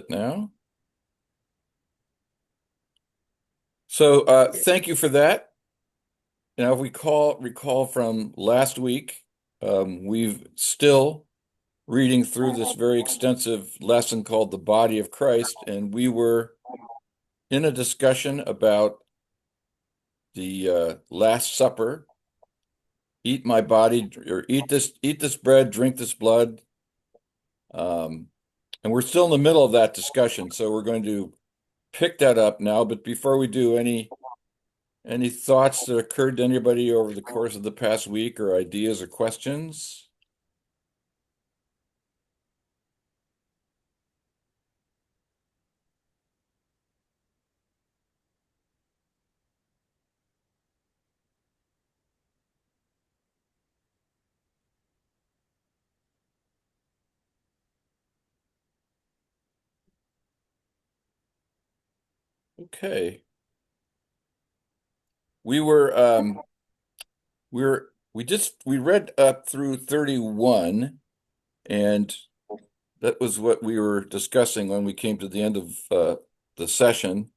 Now. So thank you for that. Now, if we recall from last week, we've still reading through this very extensive lesson called the Body of Christ, and we were in a discussion about the Last Supper. Eat my body, or eat this bread, drink this blood. Um, and we're still in the middle of that discussion, so we're going to pick that up now. But before we do, any thoughts that occurred to anybody over the course of the past week, or ideas or questions? Okay. We were we read up through 31, and that was what we were discussing when we came to the end of the session.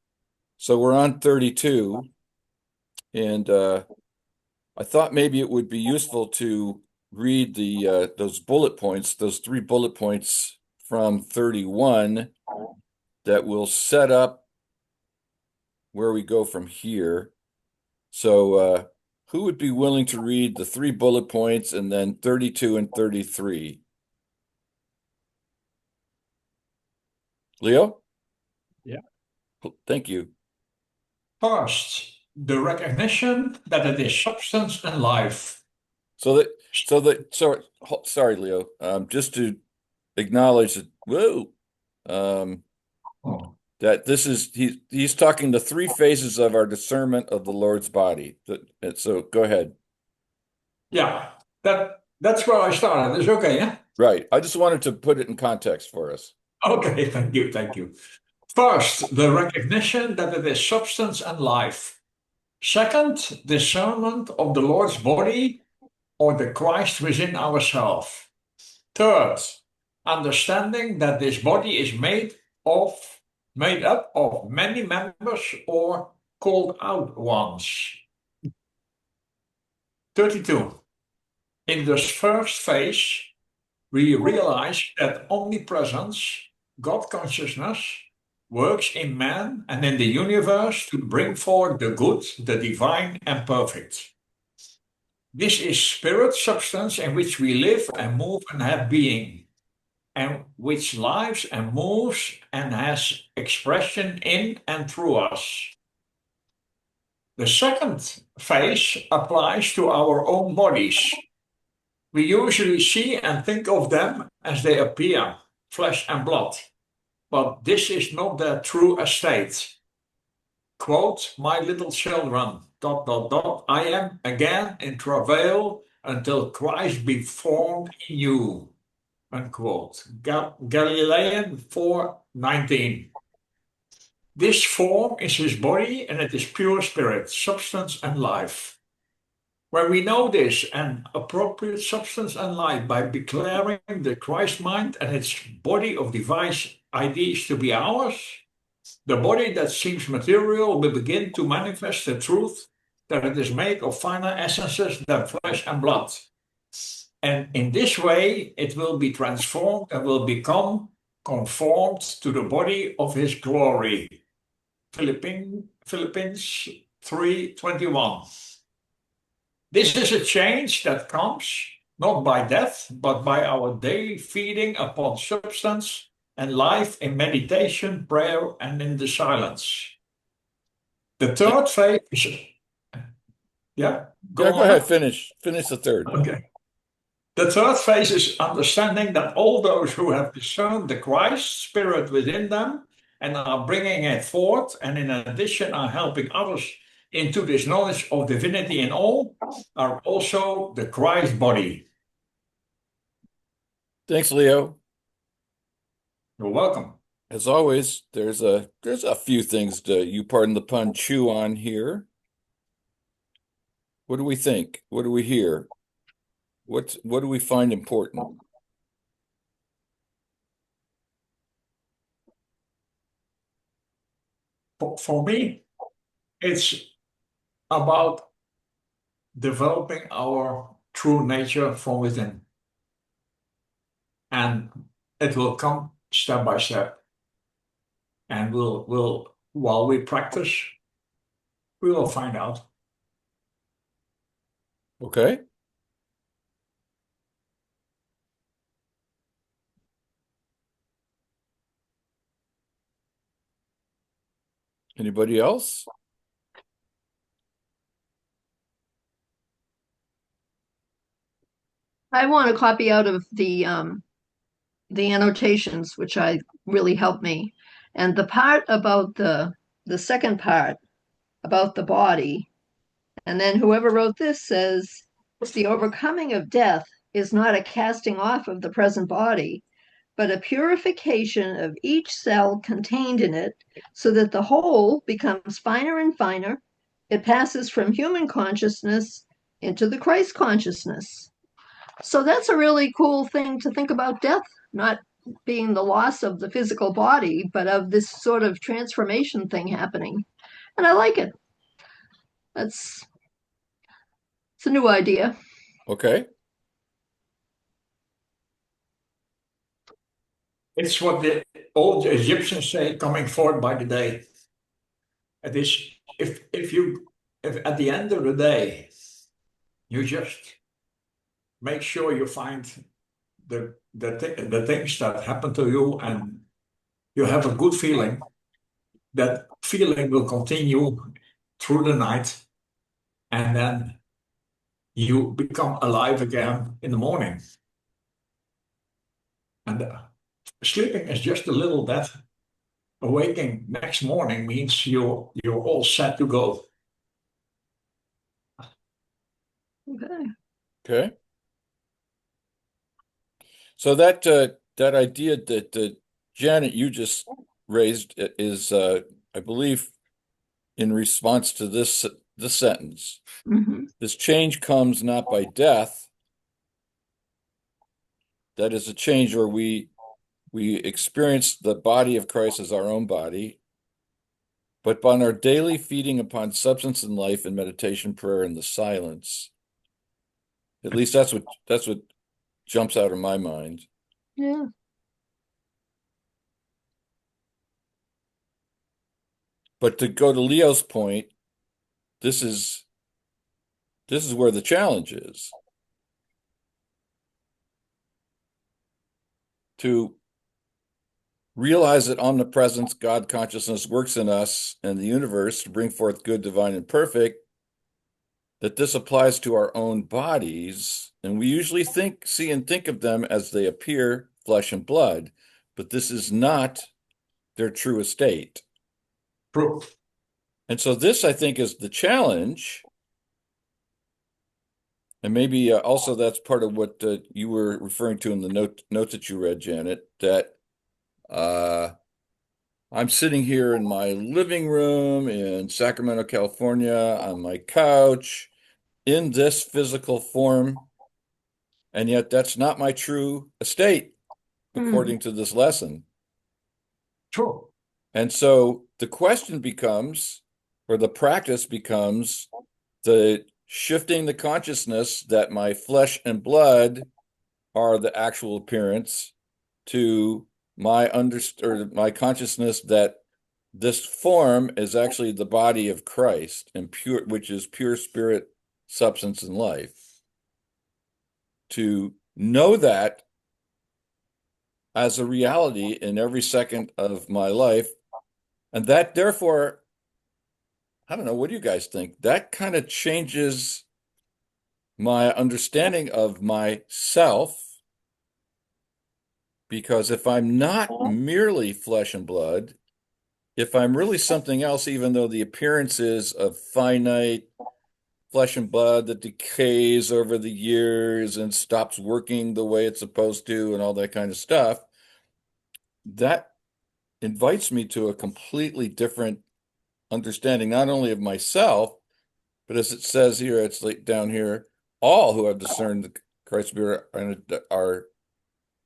So we're on 32, and I thought maybe it would be useful to read the those bullet points, those three bullet points from 31 that will set up where we go from here. So who would be willing to read the three bullet points and then 32 and 33? Leo? Yeah. Thank you. First, the recognition that it is substance and life. Sorry, Leo. Just to acknowledge that, whoa, um, Oh, that he's talking the three phases of our discernment of the Lord's body. So go ahead. yeah, that's where I started. It's okay, yeah? Right. I just wanted to put it in context for us. Okay, thank you. First, the recognition that it is substance and life. Second, discernment of the Lord's body or the Christ within ourselves. Third, understanding that this body is of made up of many members or called out ones. 32. In this first phase, we realize that omnipresence, God consciousness, works in man and in the universe to bring forth the good, the divine, and perfect. This is spirit substance in which we live and move and have being, and which lives and moves and has expression in and through us. The second phase applies to our own bodies. We usually see and think of them as they appear, flesh and blood, but this is not their true estate. Quote, my little children, I am again in travail until Christ be formed in you, unquote. Galilean 4:19. This form is his body and it is pure spirit, substance and life. When we know this and appropriate substance and life by declaring the Christ mind and its body of device ideas to be ours, the body that seems material will begin to manifest the truth that it is made of finer essences than flesh and blood. And in this way, it will be transformed and will become conformed to the body of his glory. Philippians 3:21. This is a change that comes not by death, but by our daily feeding upon substance and life in meditation, prayer, and in the silence. The third phase is, yeah, Yeah, go go on. ahead. Finish the third. Okay. The third phase is understanding that all those who have discerned the Christ spirit within them and are bringing it forth, and in addition are helping others into this knowledge of divinity in all, are also the Christ body. Thanks, Leo. You're welcome. As always, there's a few things to, you pardon the pun, chew on here. What do we think? What do we hear? What do we find important? For me, it's about developing our true nature from within. And it will come step by step. And while we practice, we will find out. Okay. Anybody else? I want a copy out of the annotations, which I really helped me. And the part about the second part about the body, and then whoever wrote this says the overcoming of death is not a casting off of the present body, but a purification of each cell contained in it, so that the whole becomes finer and finer. It passes from human consciousness into the Christ consciousness. So that's a really cool thing to think about death, not being the loss of the physical body, but of this sort of transformation thing happening. And I like it. That's it's a new idea. Okay. It's what the old Egyptians say, coming forth by the day. It is if at the end of the day you just make sure you find the things that happen to you and you have a good feeling, that feeling will continue through the night, and then you become alive again in the morning. And sleeping is just a little bit. Awaking next morning means you're all set to go. Okay. Okay. So that idea that Janet you just raised is I believe in response to this sentence. Mm-hmm. This change comes not by death. That is a change where we experience the body of Christ as our own body, but on our daily feeding upon substance and life and meditation, prayer, and the silence. At least that's what jumps out of my mind. Yeah. But to go to Leo's point, this is where the challenge is. To realize that omnipresence, God consciousness works in us and the universe to bring forth good, divine, and perfect, that this applies to our own bodies. And we usually see and think of them as they appear, flesh and blood, but this is not their true estate. True. And so this, I think, is the challenge. And maybe also that's part of what you were referring to in the note that you read, Janet, that I'm sitting here in my living room in Sacramento, California, on my couch in this physical form, and yet that's not my true estate, Mm. according to this lesson. True. And so the question becomes, or the practice becomes, the shifting the consciousness that my flesh and blood are the actual appearance to my consciousness that this form is actually the body of Christ and pure, which is pure spirit, substance, and life. To know that as a reality in every second of my life, and that therefore, I don't know, what do you guys think? That kind of changes my understanding of myself, because if I'm not merely flesh and blood, if I'm really something else, even though the appearance is of finite flesh and blood that decays over the years and stops working the way it's supposed to and all that kind of stuff, that invites me to a completely different understanding, not only of myself, but as it says here, it's like down here, all who have discerned the Christ spirit are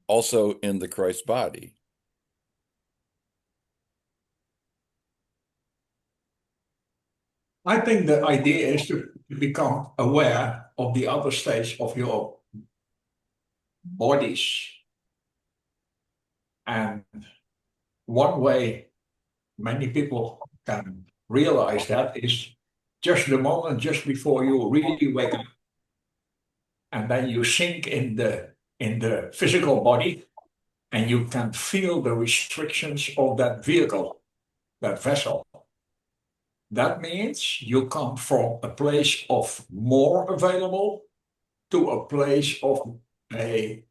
also in the Christ body. I think the idea is to become aware of the other states of your bodies. And one way many people can realize that is just the moment just before you really wake up, and then you sink in the physical body, and you can feel the restrictions of that vehicle, that vessel. That means you come from a place of more available to a place of a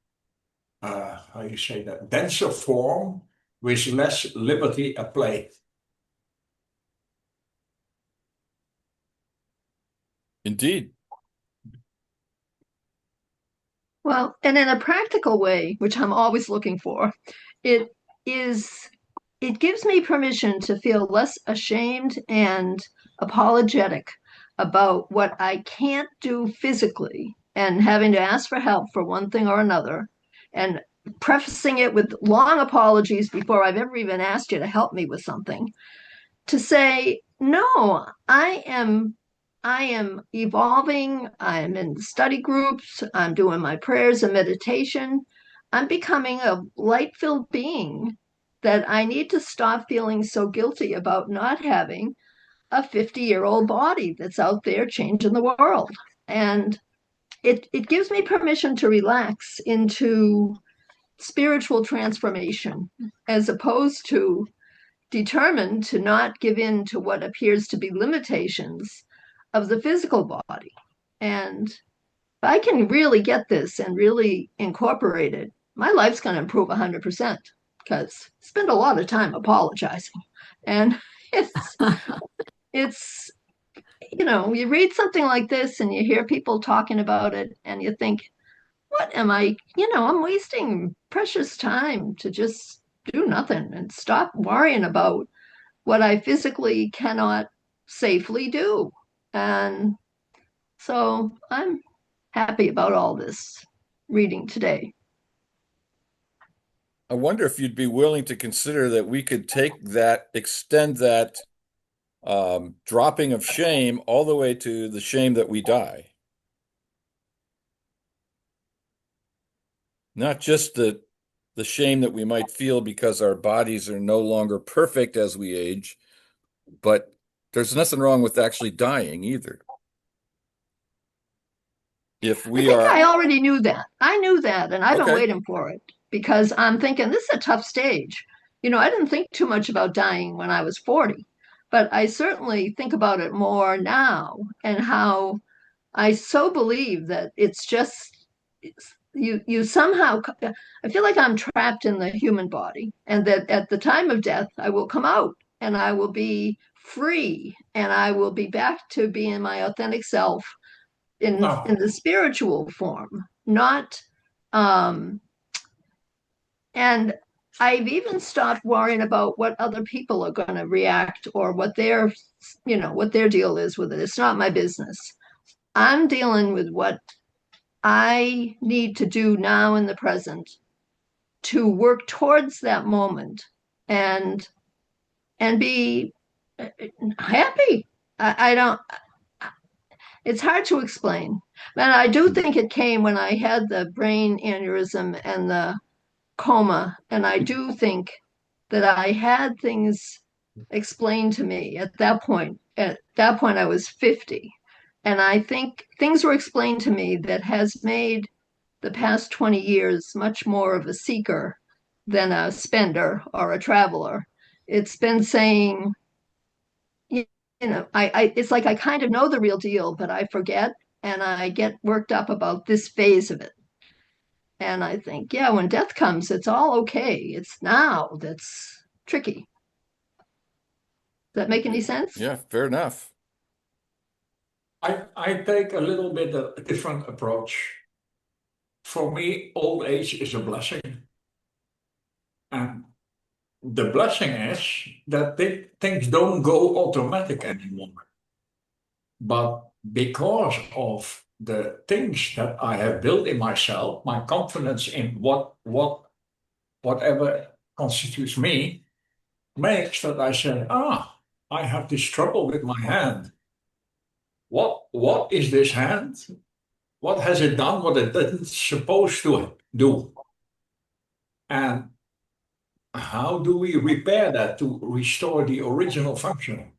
how you say that, denser form with less liberty at play. Indeed. Well, and in a practical way, which I'm always looking for, it is it gives me permission to feel less ashamed and apologetic about what I can't do physically and having to ask for help for one thing or another, and prefacing it with long apologies before I've ever even asked you to help me with something, to say, no, I am evolving, I'm in study groups, I'm doing my prayers and meditation. I'm becoming a light-filled being that I need to stop feeling so guilty about not having a 50-year-old body that's out there changing the world. And it gives me permission to relax into spiritual transformation as opposed to determined to not give in to what appears to be limitations of the physical body. And if I can really get this and really incorporate it, my life's going to improve 100% because I spend a lot of time apologizing. And it's, it's, you read something like this and you hear people talking about it and you think, what am I, I'm wasting precious time to just do nothing and stop worrying about what I physically cannot safely do. And so I'm happy about all this reading today. I wonder if you'd be willing to consider that we could take that, extend that dropping of shame all the way to the shame that we die. Not just the shame that we might feel because our bodies are no longer perfect as we age, but there's nothing wrong with actually dying either. If I we think I are already knew that. I knew that, and I've been okay, waiting for it because I'm thinking this is a tough stage. I didn't think too much about dying when I was 40, but I certainly think about it more now and how I so believe that it's just you somehow. I feel like I'm trapped in the human body, and that at the time of death I will come out and I will be free and I will be back to being my authentic self in No, the spiritual form, not and I've even stopped worrying about what other people are going to react or what their deal is with it. It's not my business. I'm dealing with what I need to do now in the present to work towards that moment and be happy. I don't. It's hard to explain, and I do think it came when I had the brain aneurysm and the coma, and I do think that I had things explained to me at that point. At that point, I was 50, and I think things were explained to me that has made the past 20 years much more of a seeker than a spender or a traveler. It's been saying, it's like I kind of know the real deal, but I forget and I get worked up about this phase of it. And I think, yeah, when death comes, it's all okay. It's now that's tricky. Does that make any sense? yeah, fair enough. I take a little bit a different approach. For me, old age is a blessing. And the blessing is that things don't go automatic anymore. But because of the things that I have built in myself, my confidence in whatever constitutes me makes that I say, I have this trouble with my hand. what is this hand? What has it done what it didn't supposed to do? And how do we repair that to restore the original function?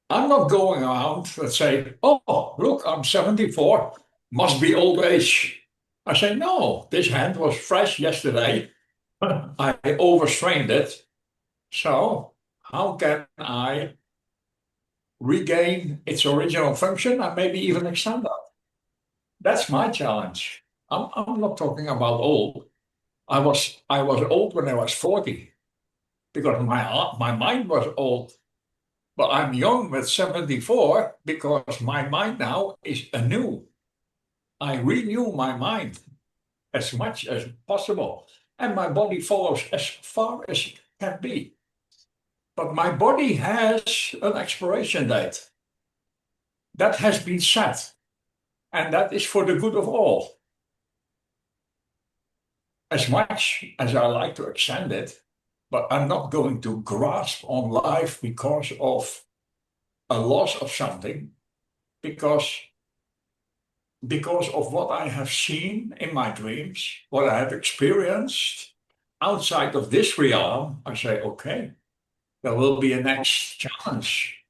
I'm not going around and say, oh, look, I'm 74, must be old age. I say, no, this hand was fresh yesterday. I overstrained it. So how can I regain its original function and maybe even extend that? That's my challenge. I'm not talking about old. I was old when I was 40 because my mind was old. But I'm young with 74 because my mind now is anew. I renew my mind as much as possible, and my body follows as far as it can be. But my body has an expiration date that has been set, and that is for the good of all. As much as I like to extend it, but I'm not going to grasp on life because of a loss of something, because of what I have seen in my dreams, what I have experienced outside of this realm. I say, okay, there will be a next challenge.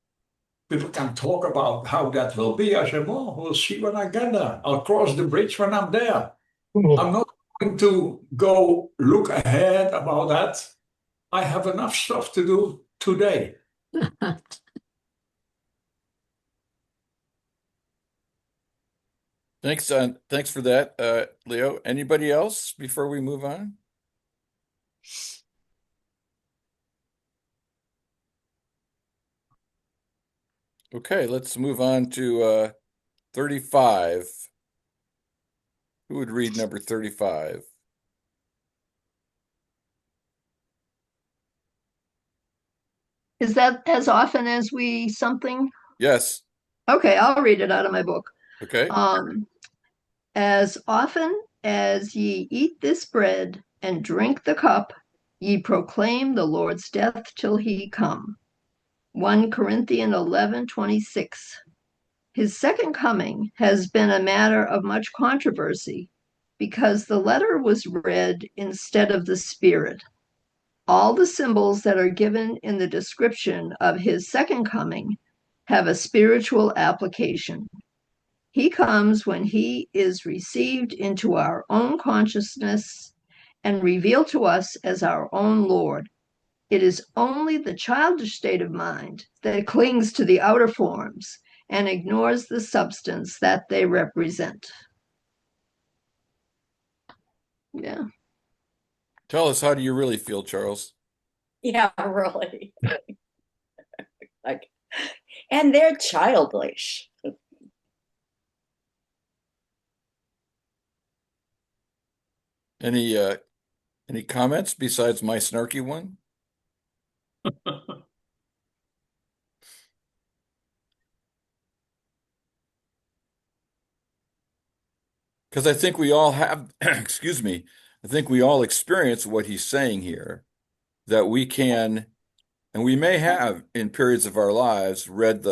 People can talk about how that will be. I say, well, we'll see when I get there. I'll cross the bridge when I'm there. I'm not going to go look ahead about that. I have enough stuff to do today. Thanks for that, Leo. Anybody else before we move on? Okay, let's move on to 35. Who would read number 35? Is that as often as we something? Yes. Okay, I'll read it out of my book. Okay. As often as ye eat this bread and drink the cup, ye proclaim the Lord's death till he come. 1 Corinthians 11:26. His second coming has been a matter of much controversy because the letter was read instead of the spirit. All the symbols that are given in the description of his second coming have a spiritual application. He comes when he is received into our own consciousness and revealed to us as our own Lord. It is only the childish state of mind that clings to the outer forms and ignores the substance that they represent. Yeah. Tell us, how do you really feel, Charles? Yeah, really. Like, and they're childish. Any comments besides my snarky one? Because I think we all have, excuse me, I think we all experience what he's saying here, that we can, and we may have in periods of our lives read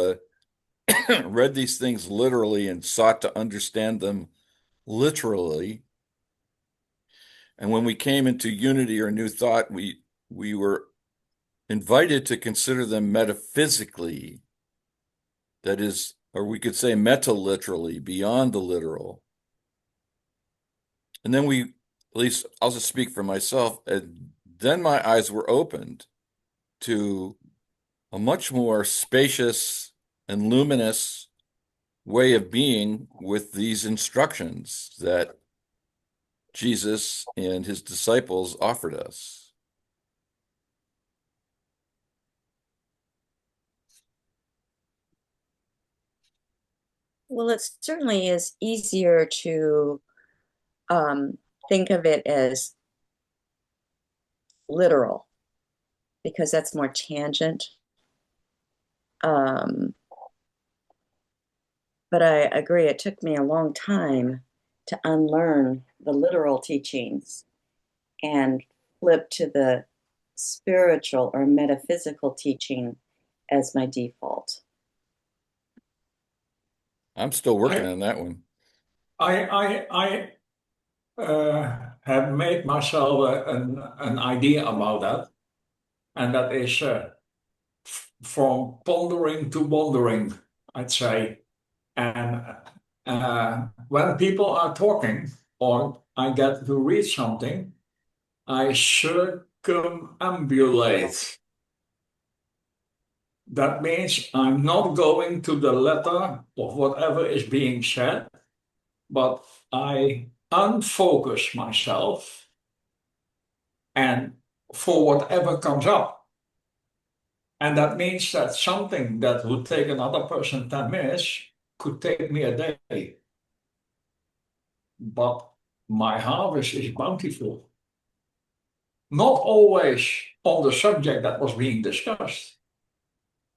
these things literally and sought to understand them literally. And when we came into unity or new thought, we were invited to consider them metaphysically, that is, or we could say meta-literally, beyond the literal. And then at least I'll just speak for myself, and then my eyes were opened to a much more spacious and luminous way of being with these instructions that Jesus and his disciples offered us. Well, it certainly is easier to think of it as literal because that's more tangent. But I agree, it took me a long time to unlearn the literal teachings and flip to the spiritual or metaphysical teaching as my default. I'm still working I on that one. I have made myself an idea about that, and that is from pondering to wondering, I'd say. And when people are talking or I get to read something, I circumambulate. That means I'm not going to the letter of whatever is being said, but I unfocus myself and for whatever comes up. And that means that something that would take another person 10 minutes could take me a day. But my harvest is bountiful. Not always on the subject that was being discussed,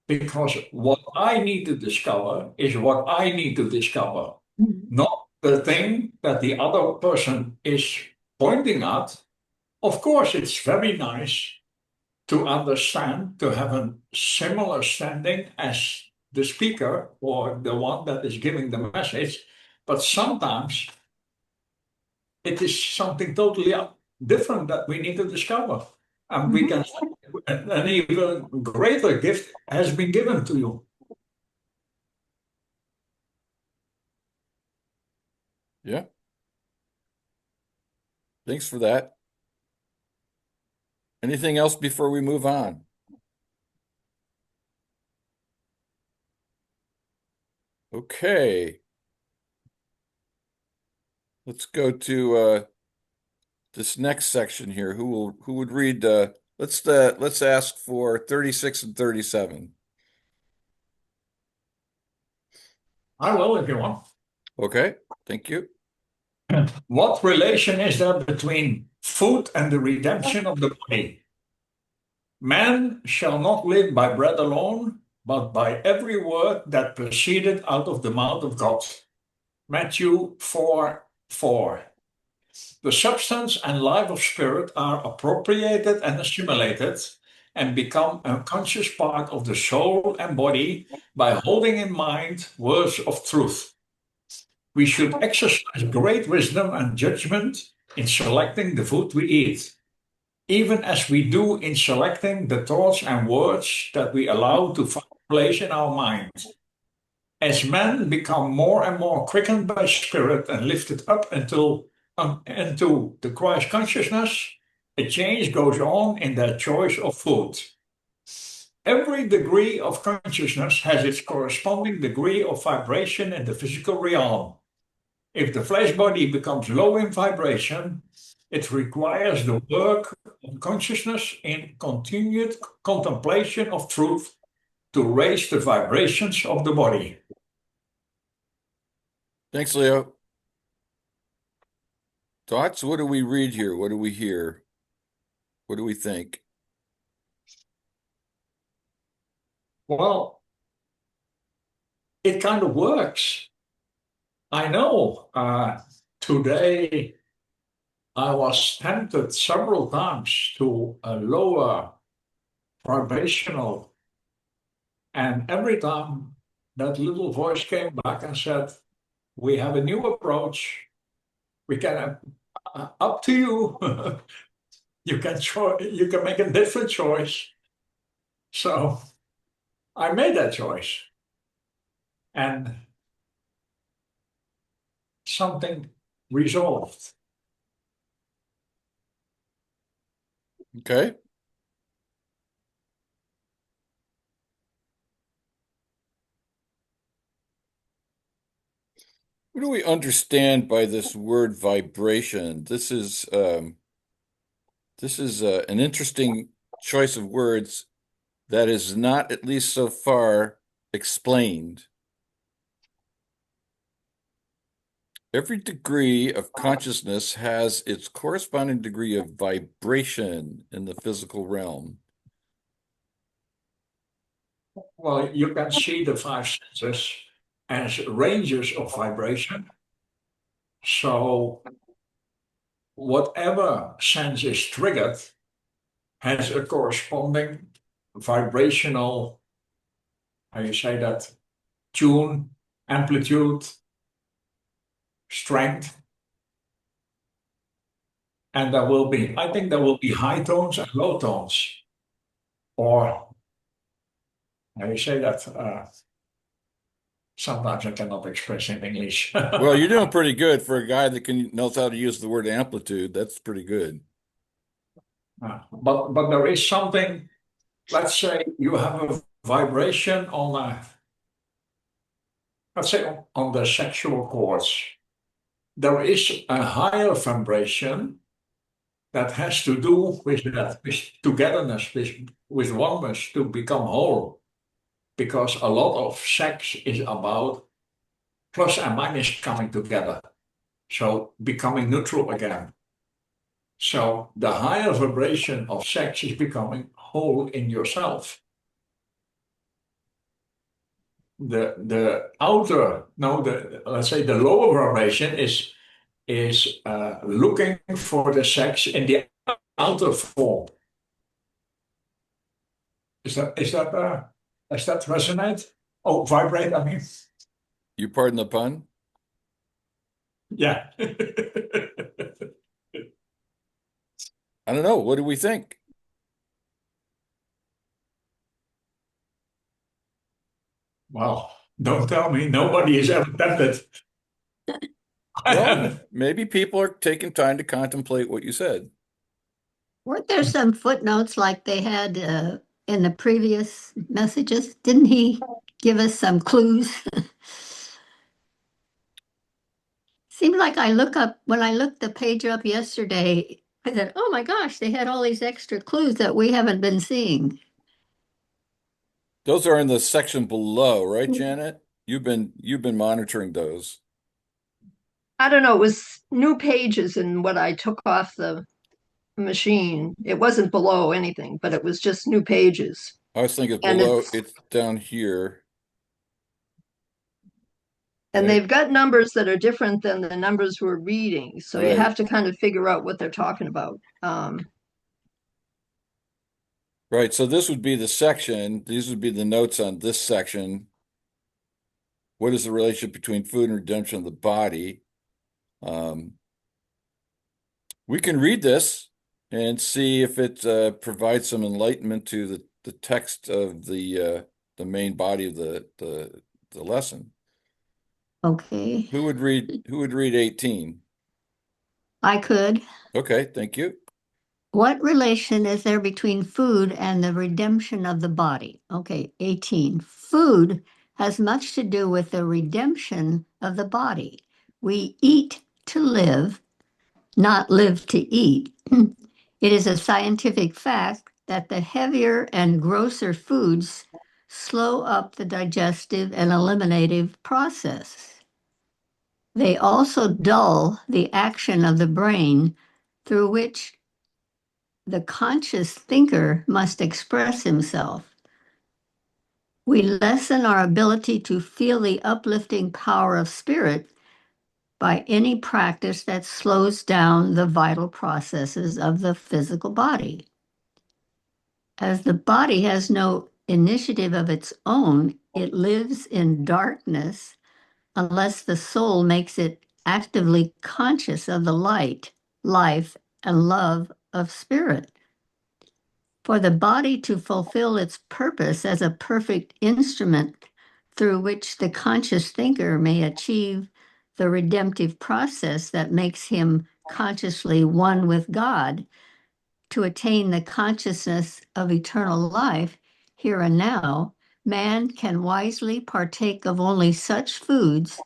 because what I need to discover is what I need to discover, not the thing that the other person is pointing at. Of course, it's very nice to understand, to have a similar standing as the speaker or the one that is giving the message, but sometimes it is something totally different that we need to discover. And we can, an even greater gift has been given to you. Yeah. Thanks for that. Anything else before we move on? Okay. Let's go to this next section here. Who would read let's ask for 36 and 37. I will if you want. Okay, thank you. What relation is there between food and the redemption of the body? Man shall not live by bread alone, but by every word that proceeded out of the mouth of God. Matthew 4:4. The substance and life of spirit are appropriated and assimilated and become a conscious part of the soul and body by holding in mind words of truth. We should exercise great wisdom and judgment in selecting the food we eat, even as we do in selecting the thoughts and words that we allow to find place in our minds. As men become more and more quickened by spirit and lifted up into the Christ consciousness, a change goes on in their choice of food. Every degree of consciousness has its corresponding degree of vibration in the physical realm. If the flesh body becomes low in vibration, it requires the work of consciousness in continued contemplation of truth to raise the vibrations of the body. Thanks, Leo. Thoughts? What do we read here? What do we hear? What do we think? Well, it kind of works. I know today I was tempted several times to a lower vibrational, and every time that little voice came back and said, "We have a new approach. We can up to you. You can make a different choice." So I made that choice, and something resolved. Okay. What do we understand by this word vibration? This is an interesting choice of words that is not, at least so far, explained. Every degree of consciousness has its corresponding degree of vibration in the physical realm. Well, you can see the five senses as ranges of vibration. So whatever sense is triggered has a corresponding vibrational, how you say that, tune amplitude, strength. And I think there will be high tones and low tones. Or, how you say that? Sometimes I cannot express in English. Well, you're doing pretty good for a guy that knows how to use the word amplitude. That's pretty good. But there is something, let's say you have a vibration let's say on the sexual cords. There is a higher vibration that has to do with that, with togetherness, with oneness to become whole. Because a lot of sex is about plus and minus coming together. So becoming neutral again. So the higher vibration of sex is becoming whole in yourself. Let's say the lower vibration is looking for the sex in the outer form. Does that resonate? Oh, vibrate, I mean. You pardon the pun? Yeah. I don't know. What do we think? Well, don't tell me. Nobody is ever tempted. Well, maybe people are taking time to contemplate what you said. Weren't there some footnotes like they had in the previous messages? Didn't he give us some clues? Seems like when I looked the page up yesterday, I said, oh my gosh, they had all these extra clues that we haven't been seeing. Those are in the section below, right, Janet? You've been monitoring those. I don't know, it was new pages in what I took off the machine. It wasn't below anything, but it was just new pages. I was thinking And below, it's down here. And Right. they've got numbers that are different than the numbers we're reading. So you Right. have to kind of figure out what they're talking about. Right. So this would be the section. These would be the notes on this section. What is the relationship between food and redemption of the body? We can read this and see if it provides some enlightenment to the text of the main body of the lesson. Okay, Who would read 18? I could. Okay, thank you. What relation is there between food and the redemption of the body? Okay, 18. Food has much to do with the redemption of the body. We eat to live, not live to eat. It is a scientific fact that the heavier and grosser foods slow up the digestive and eliminative process. They also dull the action of the brain through which the conscious thinker must express himself. We lessen our ability to feel the uplifting power of spirit by any practice that slows down the vital processes of the physical body. As the body has no initiative of its own, it lives in darkness unless the soul makes it actively conscious of the light, life, and love of spirit. For the body to fulfill its purpose as a perfect instrument through which the conscious thinker may achieve the redemptive process that makes him consciously one with God, to attain the consciousness of eternal life here and now, man can wisely partake of only such foods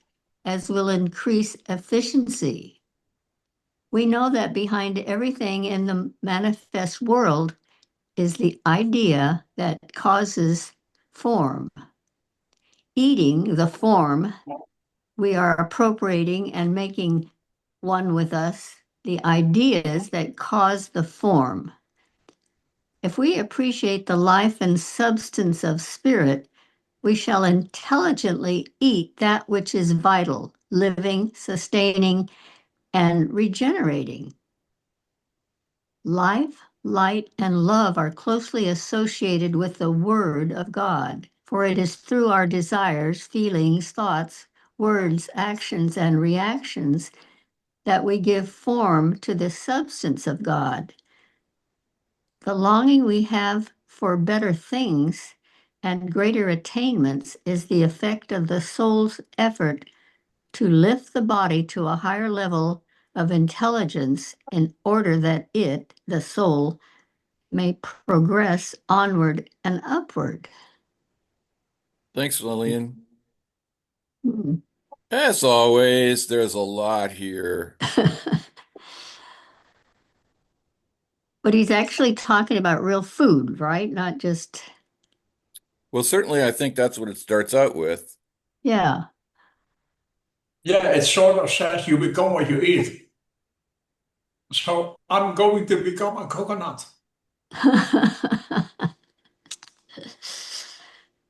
as will increase efficiency. We know that behind everything in the manifest world is the idea that causes form. Eating the form, we are appropriating and making one with us the ideas that cause the form. If we appreciate the life and substance of spirit, we shall intelligently eat that which is vital, living, sustaining, and regenerating. Life, light, and love are closely associated with the Word of God, for it is through our desires, feelings, thoughts, words, actions, and reactions that we give form to the substance of God. The longing we have for better things and greater attainments is the effect of the soul's effort to lift the body to a higher level of intelligence in order that it, the soul, may progress onward and upward. Thanks, Lillian. Hmm. As always, there's a lot here. But he's actually talking about real food, right? Not just, Well, certainly, I think that's what it starts out with. yeah. Yeah, it sort of says you become what you eat. So I'm going to become a coconut.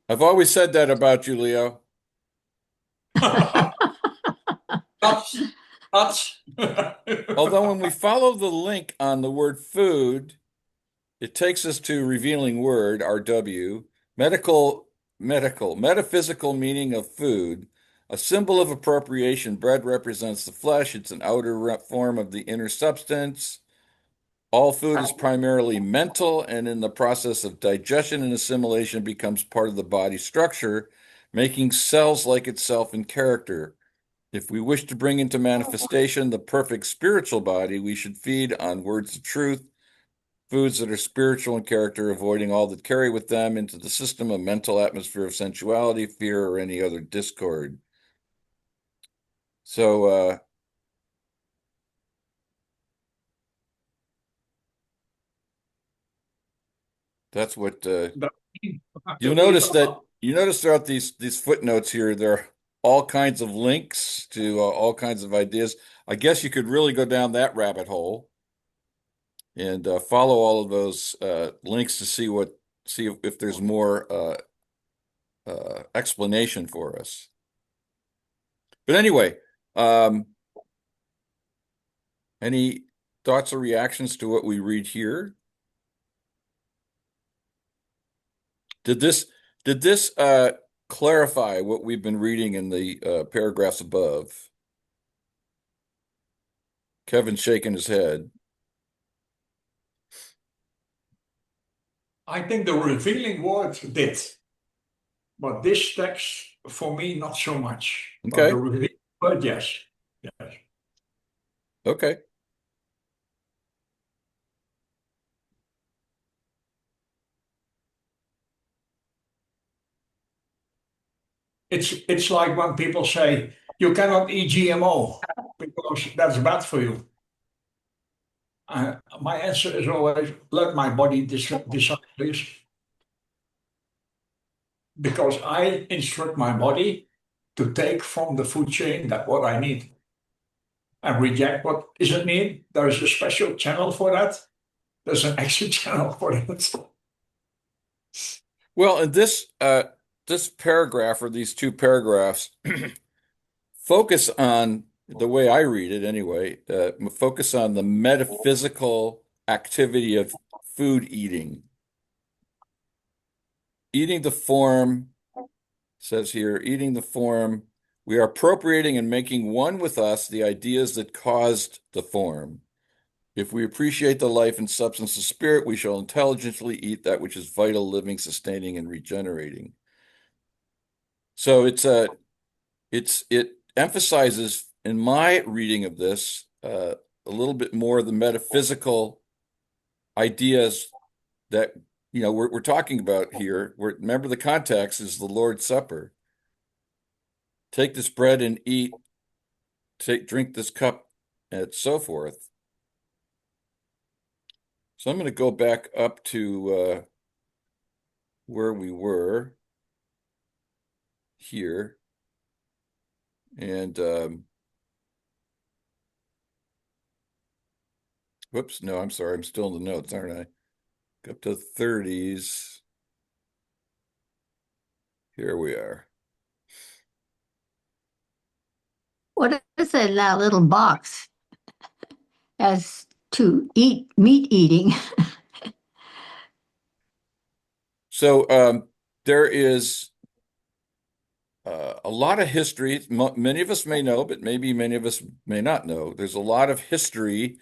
I've always said that about you, Leo. That's that's Although when we follow the link on the word food, it takes us to revealing word, RW, metaphysical meaning of food, a symbol of appropriation. Bread represents the flesh. It's an outer form of the inner substance. All food is primarily mental, and in the process of digestion and assimilation becomes part of the body structure, making cells like itself in character. If we wish to bring into manifestation the perfect spiritual body, we should feed on words of truth, foods that are spiritual in character, avoiding all that carry with them into the system a mental atmosphere of sensuality, fear, or any other discord. So, that's what you'll notice that you notice throughout these footnotes here, there are all kinds of links to all kinds of ideas. I guess you could really go down that rabbit hole and follow all of those links to see if there's more explanation for us. But anyway, um, any thoughts or reactions to what we read here? Did this clarify what we've been reading in the paragraphs above? Kevin's shaking his head. I think the revealing word did, but this text for me not so much. But Okay. the revealing word, yes. Yes. Okay. It's like when people say you cannot eat GMO because that's bad for you. My answer is always let my body decide this, because I instruct my body to take from the food chain that what I need and reject what isn't need. There is a special channel for that. There's an exit channel for it. Well, in this paragraph or these two paragraphs focus on the way I read it anyway, focus on the metaphysical activity of food eating. Eating the form, says here, eating the form, we are appropriating and making one with us the ideas that caused the form. If we appreciate the life and substance of spirit, we shall intelligently eat that which is vital, living, sustaining, and regenerating. So it emphasizes in my reading of this a little bit more the metaphysical ideas that we're talking about here. Remember, the context is the Lord's Supper. Take this bread and eat, drink this cup, and so forth. So I'm going to go back up to where we were here. And whoops, no, I'm sorry. I'm still in the notes, aren't I? Up to 30s. Here we are. What is in that little box as to eat meat eating? So there is a lot of history. Many of us may know, but maybe many of us may not know. There's a lot of history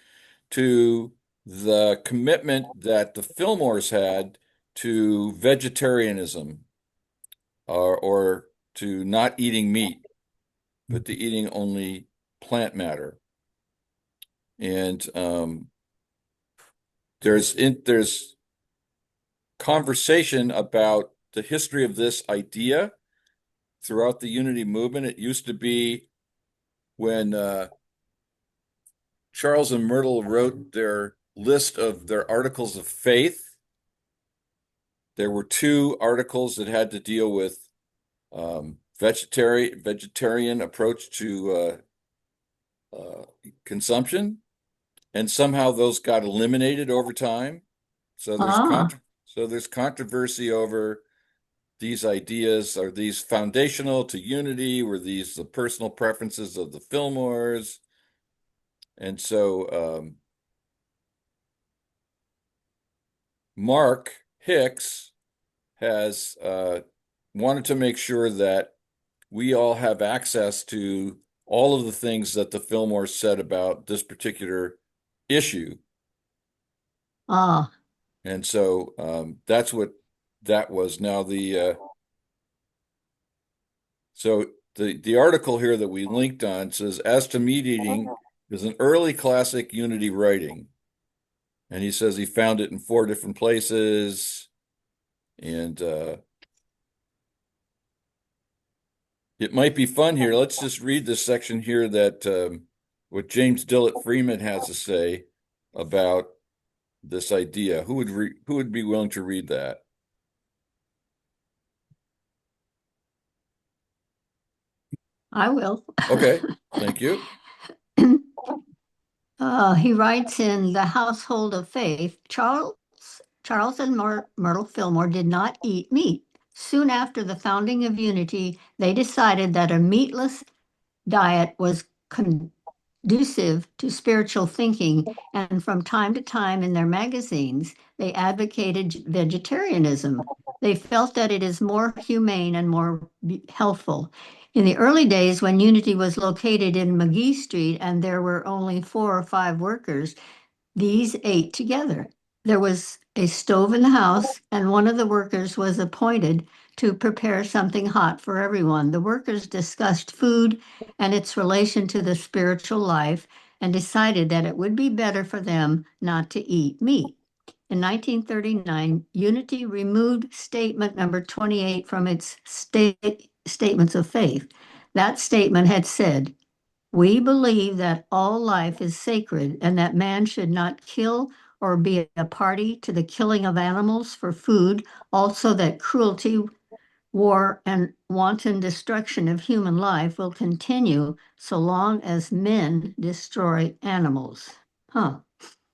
to the commitment that the Fillmores had to vegetarianism, or to not eating meat, but to eating only plant matter. And there's conversation about the history of this idea throughout the Unity movement. It used to be when Charles and Myrtle wrote their list of their articles of faith. There were two articles that had to deal with vegetarian approach to consumption, and somehow those got eliminated over time. So Ah, there's controversy over these ideas. Are these foundational to unity? Were these the personal preferences of the Fillmores? And so Mark Hicks has wanted to make sure that we all have access to all of the things that the Fillmores said about this particular issue. ah, And so that's what that was. Now the article here that we linked on says, as to meat eating is an early classic Unity writing. And he says he found it in 4 different places. And it might be fun here. Let's just read this section here that what James Dillett Freeman has to say about this idea. Who would be willing to read that? I will. Okay, thank you. He writes in The Household of Faith, Charles and Myrtle Fillmore did not eat meat. Soon after the founding of Unity, they decided that a meatless diet was conducive to spiritual thinking, and from time to time in their magazines, they advocated vegetarianism. They felt that it is more humane and more healthful. In the early days, when Unity was located in McGee Street and there were only 4 or 5 workers, these ate together. There was a stove in the house, and one of the workers was appointed to prepare something hot for everyone. The workers discussed food and its relation to the spiritual life and decided that it would be better for them not to eat meat. In 1939, Unity removed statement number 28 from its statements of faith. That statement had said, "We believe that all life is sacred and that man should not kill or be a party to the killing of animals for food, also that cruelty, war, and wanton destruction of human life will continue so long as men destroy animals." Huh.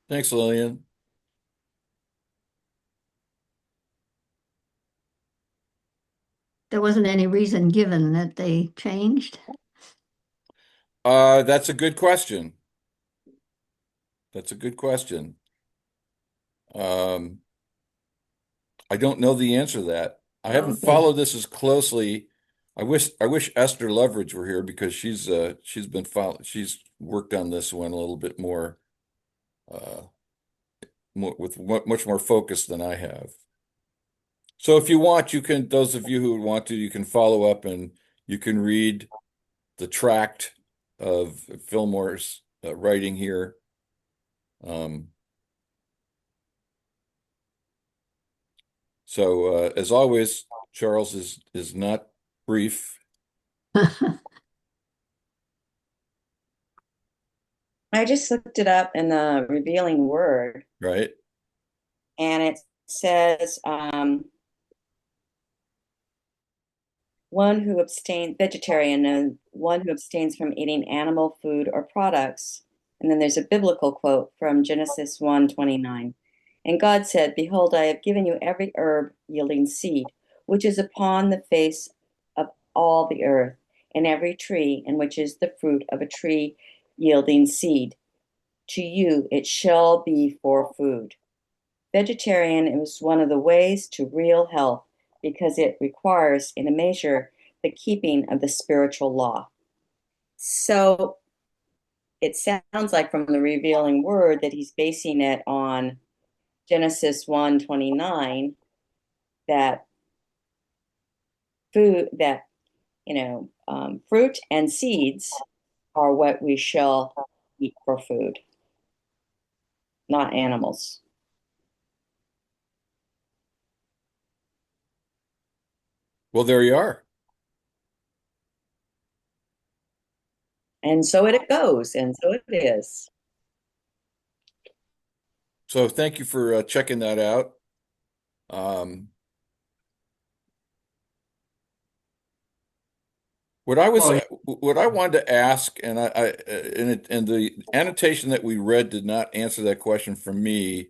Thanks, Lillian. There wasn't any reason given that they changed. That's a good question. That's a good question. Um, I don't know the answer to that. I haven't Okay. followed this as closely. I wish Esther Leverage were here because she's worked on this one a little bit uh with much more focus than I have. So if you want, those of you who want to, you can follow up and you can read the tract of Fillmore's writing here. So as always, Charles is not brief, I just looked it up in the Revealing Word, right? and it says one who abstains, vegetarian, and one who abstains from eating animal food or products. And then there's a biblical quote from Genesis 1:29. And God said, "Behold, I have given you every herb yielding seed, which is upon the face of all the earth, and every tree in which is the fruit of a tree yielding seed. To you it shall be for food." Vegetarian is one of the ways to real health because it requires, in a measure, the keeping of the spiritual law. So it sounds like from the revealing word that he's basing it on Genesis 1:29, that fruit and seeds are what we shall eat for food, not animals. Well, there you are. And so it goes, and so it is. So thank you for checking that out. What I was, Well, what I wanted to ask, and and the annotation that we read did not answer that question for me,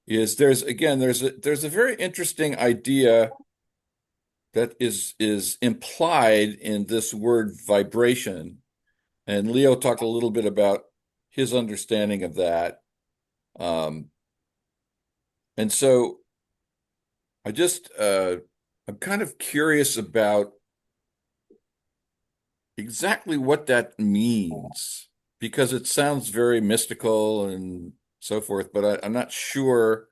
is there's a very interesting idea that is implied in this word vibration. And Leo talked a little bit about his understanding of that. Um, and so I just I'm kind of curious about exactly what that means because it sounds very mystical and so forth, but I'm not sure.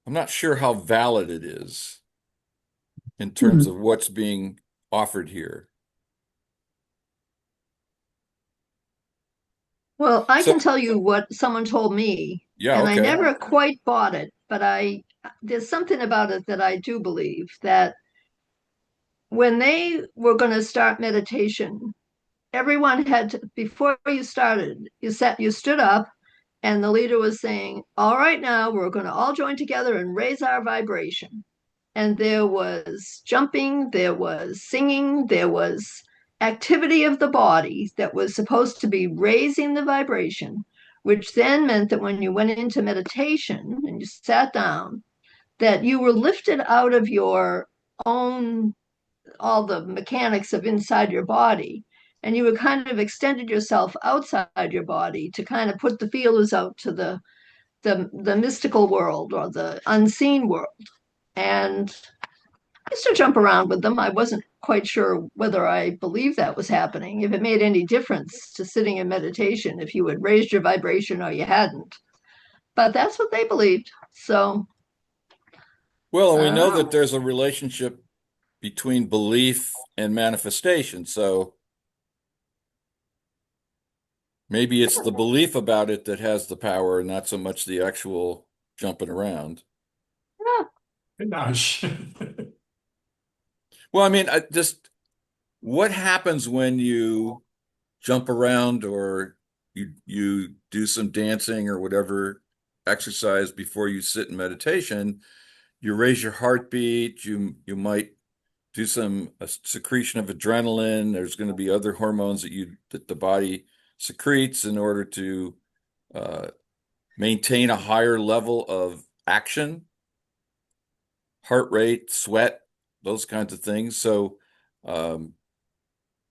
I'm not sure how valid it is in terms of what's being offered here. Well, I So, can tell you what someone told me, yeah, and I okay. never quite bought it, but there's something about it that I do believe that when they were going to start meditation, everyone had to, before you started, you stood up, and the leader was saying, "All right, now we're going to all join together and raise our vibration." And there was jumping, there was singing, there was activity of the body that was supposed to be raising the vibration, which then meant that when you went into meditation and you sat down, that you were lifted out of your own, all the mechanics of inside your body. And you had kind of extended yourself outside your body to kind of put the feelers out to the mystical world or the unseen world. And I used to jump around with them. I wasn't quite sure whether I believed that was happening, if it made any difference to sitting in meditation, if you had raised your vibration or you hadn't. But that's what they believed. So Well, and I we don't know know. that there's a relationship between belief and manifestation. So maybe it's the belief about it that has the power, not so much the actual jumping around. Yeah. nice. Well, I mean, what happens when you jump around or you do some dancing or whatever exercise before you sit in meditation? You raise your heartbeat, you might do some secretion of adrenaline. There's going to be other hormones that the body secretes in order to uh, maintain a higher level of action, heart rate, sweat, those kinds of things. So um,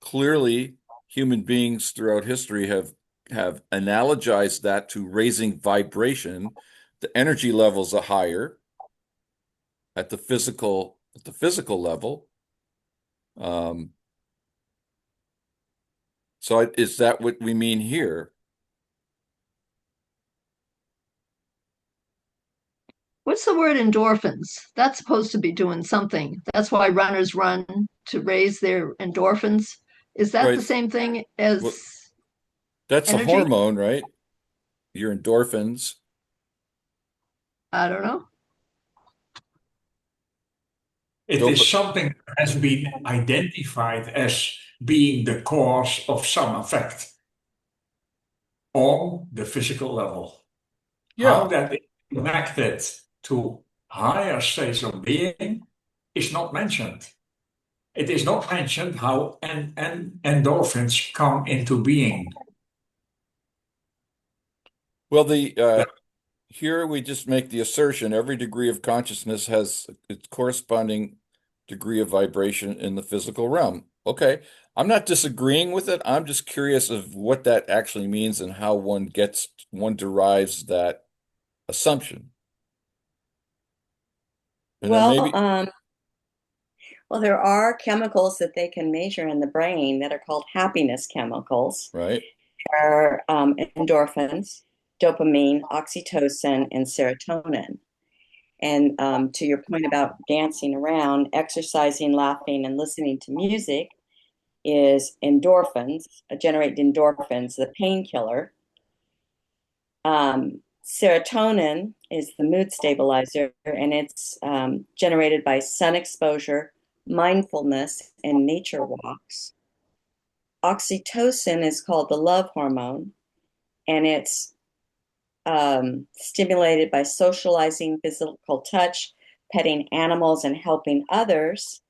clearly, human beings throughout history have analogized that to raising vibration. The energy levels are higher at the physical level. Um, so is that what we mean here? What's the word endorphins? That's supposed to be doing something. That's why runners run to raise their endorphins. Is that the Right. same thing as Well, that's a energy? hormone, right? Your endorphins. I don't know. It is Dopa something that has been identified as being the cause of some effect on the physical level. How yeah. that is connected to higher states of being is not mentioned. It is not mentioned how endorphins come into being. Well, the here we just make the assertion every degree of consciousness has its corresponding degree of vibration in the physical realm. Okay. I'm not disagreeing with it. I'm just curious of what that actually means and how one derives that assumption. And then Well, maybe, Well, there are chemicals that they can measure in the brain that are called happiness chemicals. right? Are endorphins, dopamine, oxytocin, and serotonin. And to your point about dancing around, exercising, laughing, and listening to music is endorphins, generate endorphins, the painkiller. Serotonin is the mood stabilizer, and it's generated by sun exposure, mindfulness, and nature walks. Oxytocin is called the love hormone, and it's stimulated by socializing, physical touch, petting animals, and helping others.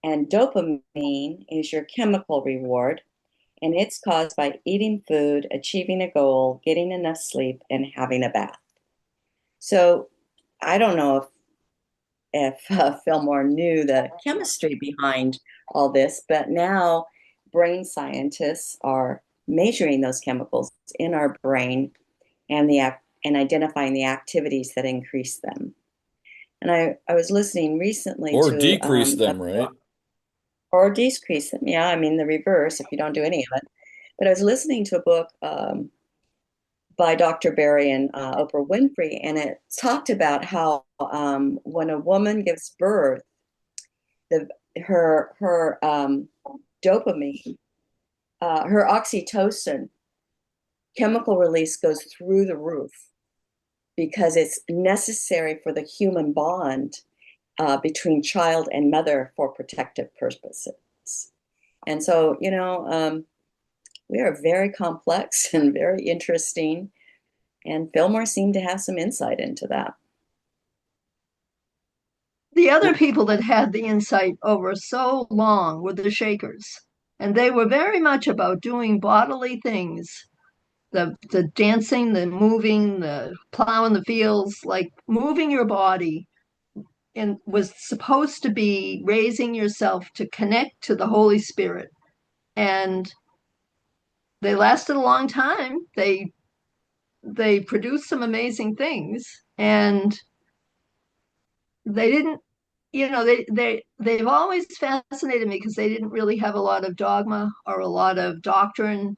And dopamine is your chemical reward, and it's caused by eating food, achieving a goal, getting enough sleep, and having a bath. So I don't know if Fillmore knew the chemistry behind all this, but now brain scientists are measuring those chemicals in our brain and identifying the activities that increase them. And I was listening recently Or to decrease them, right? or decrease them. Yeah, I mean the reverse if you don't do any of it. But I was listening to a book by Dr. Barry and Oprah Winfrey, and it talked about how when a woman gives birth, her dopamine, her oxytocin chemical release goes through the roof because it's necessary for the human bond between child and mother for protective purposes. And so, we are very complex and very interesting. And Fillmore seemed to have some insight into that. The other people that had the insight over so long were the Shakers, and they were very much about doing bodily things, the dancing, the moving, the plowing the fields, like moving your body, and was supposed to be raising yourself to connect to the Holy Spirit. And they lasted a long time. They produced some amazing things, and they didn't, they've always fascinated me because they didn't really have a lot of dogma or a lot of doctrine,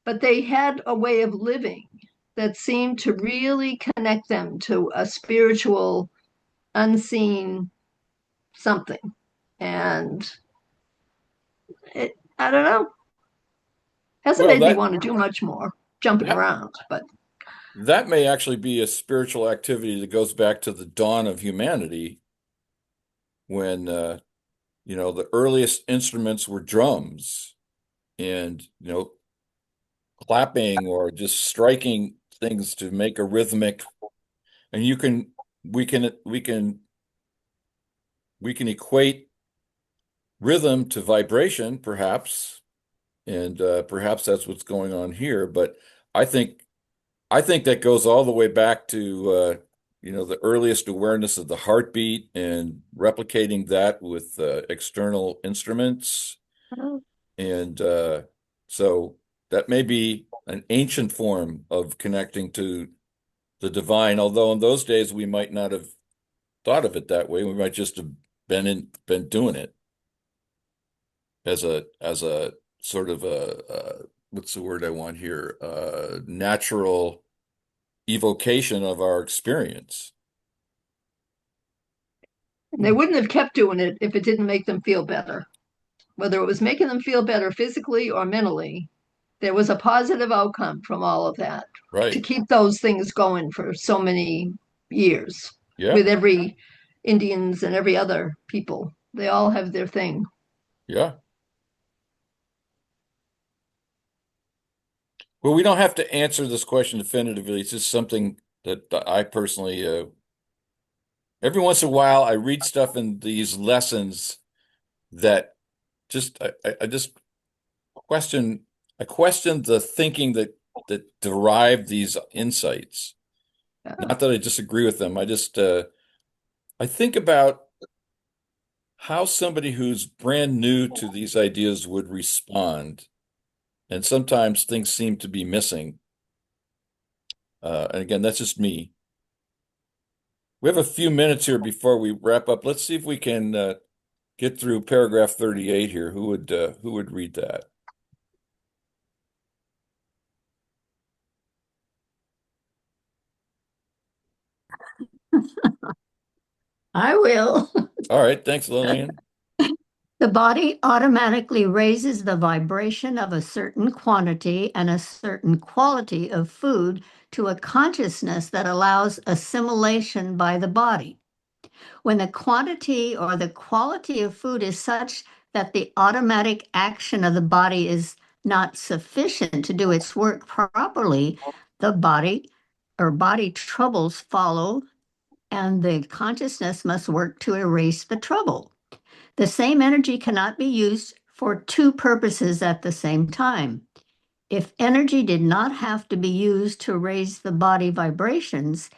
but they had a way of living that seemed to really connect them to a spiritual unseen something. And I don't know, hasn't Well, made me want to do much more jumping that around, but that may actually be a spiritual activity that goes back to the dawn of humanity when the earliest instruments were drums and clapping or just striking things to make a rhythmic, and we can equate rhythm to vibration, perhaps, and perhaps that's what's going on here. But I think I think that goes all the way back to the earliest awareness of the heartbeat and replicating that with external instruments. And so that may be an ancient form of connecting to the divine, although in those days we might not have thought of it that way. We might just have been doing it as a sort of a what's the word I want here? Natural evocation of our experience. they wouldn't have kept doing it if it didn't make them feel better. Whether it was making them feel better physically or mentally, there was a positive outcome from all of that to Right. keep those things going for so many years Yeah. with every Indians and every other people. They all have their thing. Yeah. Well, we don't have to answer this question definitively. It's just something that I personally, every once in a while, I read stuff in these lessons that I just question. I question the thinking that derived these insights. Yeah. Not that I disagree with them. I think about how somebody who's brand new to these ideas would respond, and sometimes things seem to be missing. And again, that's just me. We have a few minutes here before we wrap up. Let's see if we can get through paragraph 38 here. Who would read that? I will. All right, thanks, Lillian. The body automatically raises the vibration of a certain quantity and a certain quality of food to a consciousness that allows assimilation by the body. When the quantity or the quality of food is such that the automatic action of the body is not sufficient to do its work properly, the body troubles follow, and the consciousness must work to erase the trouble. The same energy cannot be used for two purposes at the same time. If energy did not have to be used to raise the body vibrations,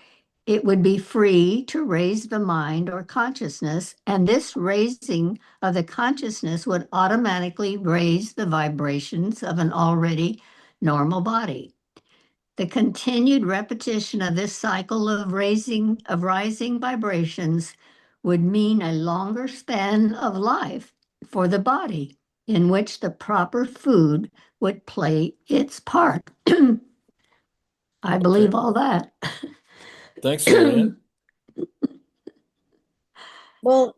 it would be free to raise the mind or consciousness, and this raising of the consciousness would automatically raise the vibrations of an already normal body. The continued repetition of this cycle of rising vibrations would mean a longer span of life for the body in which the proper food would play its part. I believe all that. Thanks, Lillian. Well,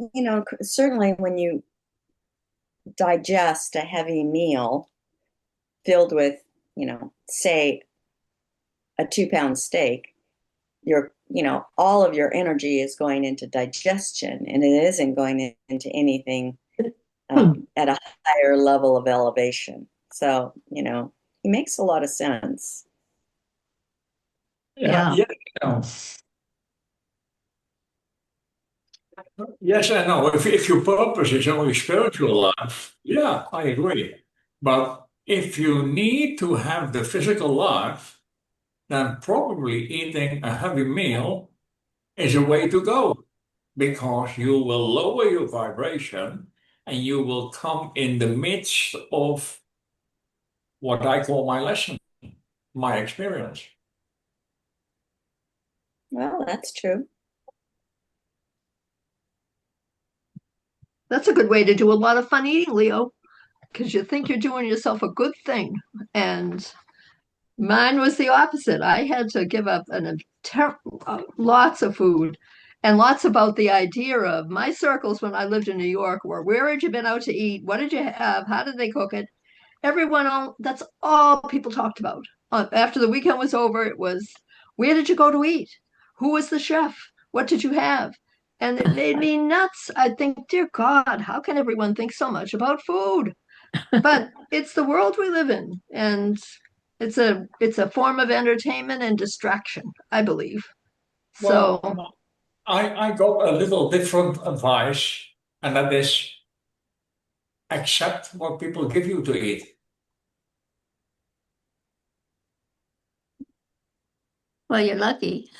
certainly when you digest a heavy meal filled with, say a 2-pound steak, all of your energy is going into digestion, and it isn't going into anything at a higher level of elevation. So, it makes a lot of sense. Yeah. Yes and no. If your purpose is only spiritual life, yeah, I agree. But if you need to have the physical life, then probably eating a heavy meal is a way to go because you will lower your vibration and you will come in the midst of what I call my lesson, my experience. Well, that's true. That's a good way to do a lot of fun eating, Leo, because you think you're doing yourself a good thing. And mine was the opposite. I had to give up lots of food and lots about the idea of my circles when I lived in New York were where had you been out to eat? What did you have? How did they cook it? That's all people talked about. After the weekend was over, it was where did you go to eat? Who was the chef? What did you have? And it made me nuts. I think, dear God, how can everyone think so much about food? But it's the world we live in, and it's a form of entertainment and distraction, I believe. So, Well, I got a little different advice, and that is accept what people give you to eat. Well, you're lucky.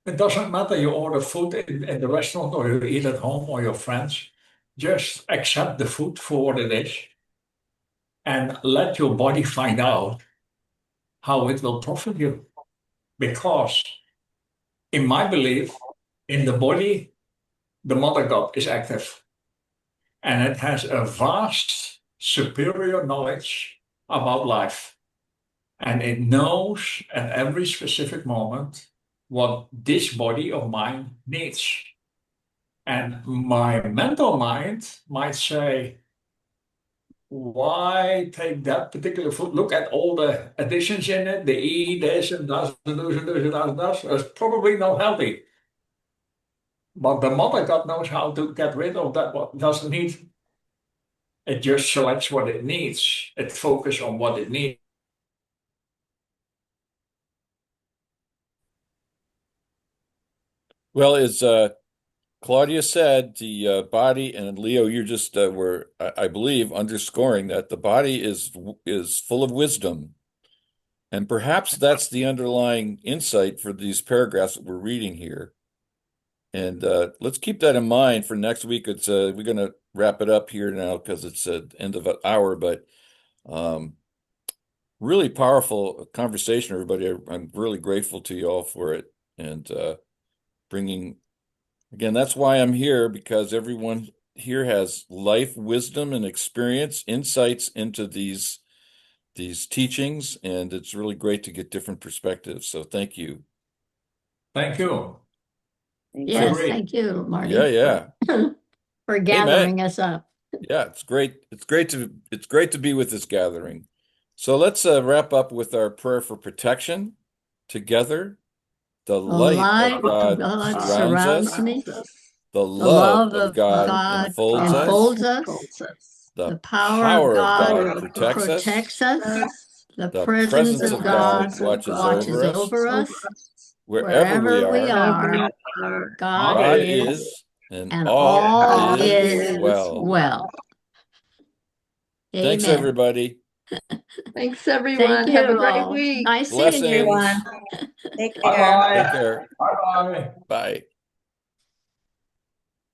It doesn't matter you order food in the restaurant or you eat at home or your friends. Just accept the food for what it is and let your body find out how it will profit you. Because, in my belief, in the body, the mother god is active and it has a vast, superior knowledge about life. And it knows at every specific moment what this body of mine needs. And my mental mind might say, why take that particular food? Look at all the additions in it, the E, this, and das, and those, and those, and that, and that. It's probably not healthy. But the mother god knows how to get rid of that what doesn't need. It just selects what it needs. It focuses on what it needs. Well, as Claudia said, the body, and Leo, you just were, I believe, underscoring that the body is full of wisdom, and perhaps that's the underlying insight for these paragraphs that we're reading here. And let's keep that in mind for next week. It's we're going to wrap it up here now because it's the end of an hour, but um, really powerful conversation, everybody. I'm really grateful to you all for it and bringing Again, that's why I'm here, because everyone here has life wisdom and experience, insights into these teachings, and it's really great to get different perspectives. So thank you. Thank you. Thank Yes, Agree. thank you, Marty. Yeah, yeah. For Matt. gathering us up. Yeah, it's great. It's great to be with this gathering. So let's wrap up with our prayer for protection together. The The light light of God of God surrounds us. surrounds me. The The love love of of God God enfolds us. enfolds us. The The power of power of God God protects us. protects us. The The presence presence of of God God watches watches over us. over us. Wherever we Wherever we are, are, God God is, is, and and all all is is well. well. Thanks, Amen. everybody. Thanks, everyone. Thank Have a you great all. week. Nice seeing you. everyone. Blessings. Take care. Bye-bye. Take care. Bye-bye. Bye.